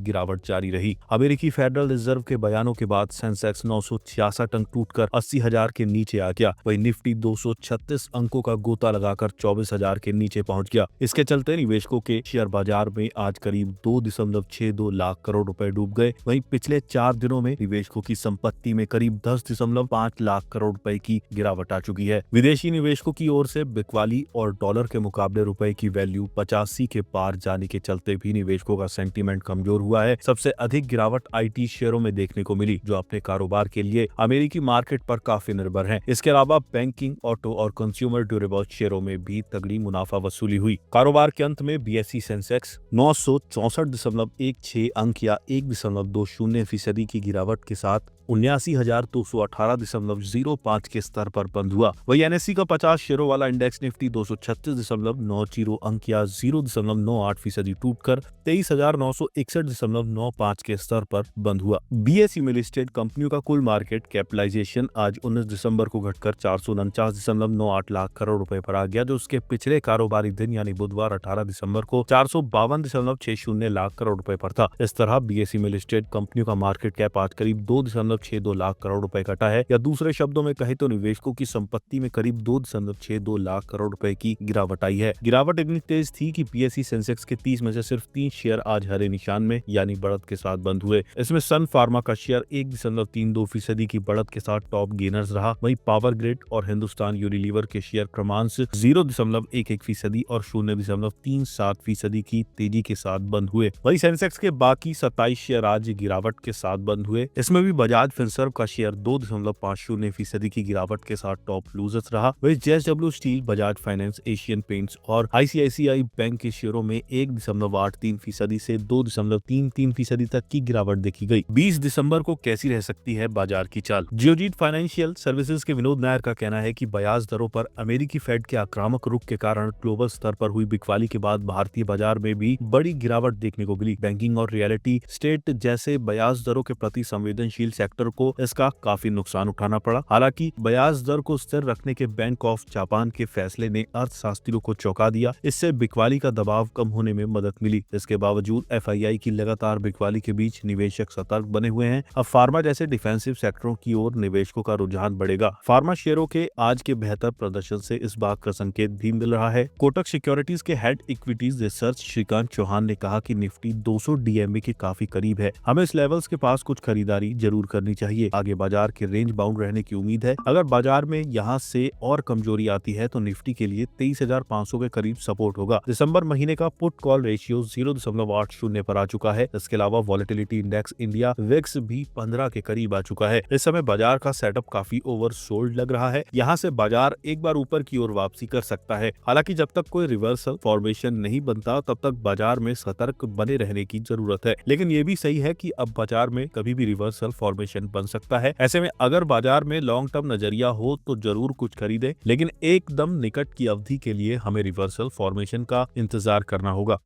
गिरावट जारी रही। अमेरिकी फेडरल रिजर्व के बयानों के बाद सेंसेक्स 966 अंक टूटकर 80,000 के नीचे आ गया। वहीं निफ्टी 236 अंकों का गोता लगाकर 24,000 के नीचे पहुंच गया। इसके चलते निवेशकों के शेयर बाजार में आज करीब 2.62 लाख करोड़ रुपए डूब गए। वहीं पिछले 4 दिनों में निवेशकों की संपत्ति में करीब 10.5 लाख करोड़ रुपए की गिरावट आ चुकी है। विदेशी निवेशकों की ओर से बिकवाली और डॉलर के मुकाबले रुपए की वैल्यू 85 के पार जाने के चलते भी निवेशकों का सेंटीमेंट कमजोर हुआ है। सबसे अधिक गिरावट आईटी शेयरों में देखने को मिली, जो अपने कारोबार के लिए अमेरिकी मार्केट पर काफी निर्भर हैं। इसके अलावा बैंकिंग, ऑटो और कंज्यूमर ड्यूरेबल शेयरों में भी तगड़ी मुनाफा वसूली हुई। कारोबार के अंत में बीएसई सेंसेक्स 964.16 अंक या 1.20% की गिरावट के साथ 79,218.05 के स्तर पर बंद हुआ। वही एनएसई का 50 शेयरों वाला इंडेक्स निफ्टी 236.90 अंक या 0.98% टूटकर 23,961.95 के स्तर पर बंद हुआ। बीएसई में लिस्टेड कंपनियों का कुल मार्केट कैपिटलाइजेशन आज 19 दिसंबर को घटकर 449.98 लाख करोड़ रुपए पर आ गया, जो उसके पिछले कारोबारी दिन यानी बुधवार 18 दिसंबर को 452.60 लाख करोड़ रुपए पर था। इस तरह बीएसई में लिस्टेड कंपनियों का मार्केट कैप आज करीब 2.62 लाख करोड़ रुपए घटा है, या दूसरे शब्दों में कहे तो निवेशकों की संपत्ति में करीब 2.62 लाख करोड़ रुपए की गिरावट आई है। गिरावट इतनी तेज थी कि बीएसई सेंसेक्स के 30 में से सिर्फ 3 शेयर आज हरे निशान में यानी बढ़त के साथ बंद हुए। इसमें सन फार्मा का शेयर 1.32% की बढ़त के साथ टॉप गेनर्स रहा। वहीं पावर ग्रिड और हिंदुस्तान यूनिलीवर के शेयर क्रमांश 0.11% और 0.37% की तेजी के साथ बंद हुए। वहीं सेंसेक्स के बाकी 27 शेयर आज गिरावट के साथ बंद हुए। इसमें भी बजाज फिनसर्व का शेयर 2.50% की गिरावट के साथ टॉप लूजर्स रहा। वहीं JSW steel, Bajaj finance, Asian paints और आईसीआईसीआई बैंक के शेयरों में 1.83% से 2.33% तक की गिरावट देखी गई। 20 दिसंबर को कैसी रह सकती है बाजार की चाल? जियोजीत फाइनेंशियल सर्विसेज के विनोद नायर का कहना है कि ब्याज दरों पर अमेरिकी फेड के आक्रामक रुख के कारण ग्लोबल स्तर पर हुई बिकवाली के बाद भारतीय बाजार में भी बड़ी गिरावट देखने को मिली। बैंकिंग और रियलिटी स्टेट जैसे ब्याज दरों के प्रति संवेदनशील सेक्टर को इसका काफी नुकसान उठाना पड़ा। हालांकि ब्याज दर को स्थिर रखने के बैंक ऑफ जापान के फैसले ने अर्थशास्त्रियों को चौंका दिया। इससे बिकवाली का दबाव कम होने में मदद मिली। इसके बावजूद एफआईआई की लगातार बिकवाली के बीच निवेशक सतर्क बने हुए हैं। अब फार्मा जैसे डिफेंसिव सेक्टरों की ओर निवेशकों का रुझान बढ़ेगा। फार्मा शेयरों के आज के बेहतर प्रदर्शन से इस बात का संकेत भी मिल रहा है। कोटक सिक्योरिटीज के head equities research Shrikant Chauhan ने कहा कि निफ्टी 200 डीएमए के काफी करीब है। हमें इस लेवल्स के पास कुछ खरीदारी जरूर करनी चाहिए। आगे बाजार के रेंज बाउंड रहने की उम्मीद है। अगर बाजार में यहां से और कमजोरी आती है तो निफ्टी के लिए 23,500 के करीब सपोर्ट होगा। दिसंबर महीने का पुट कॉल रेशियो 0.80 पर आ चुका है। इसके अलावा वॉलेटिलिटी इंडेक्स इंडिया विक्स भी 15 के करीब आ चुका है। इस समय बाजार का सेटअप काफी ओवरसोल्ड लग रहा है। यहाँ से बाजार एक बार ऊपर की ओर वापसी कर सकता है। हालांकि जब तक कोई रिवर्सल फॉर्मेशन नहीं बनता तब तक बाजार में सतर्क बने रहने की जरूरत है। लेकिन ये भी सही है कि अब बाजार में कभी भी रिवर्सल फॉर्मेशन बन सकता है। ऐसे में अगर बाजार में लॉन्ग टर्म नजरिया हो तो जरूर कुछ खरीदे, लेकिन एकदम निकट की अवधि के लिए हमें रिवर्सल फॉर्मेशन का इंतजार करना होगा।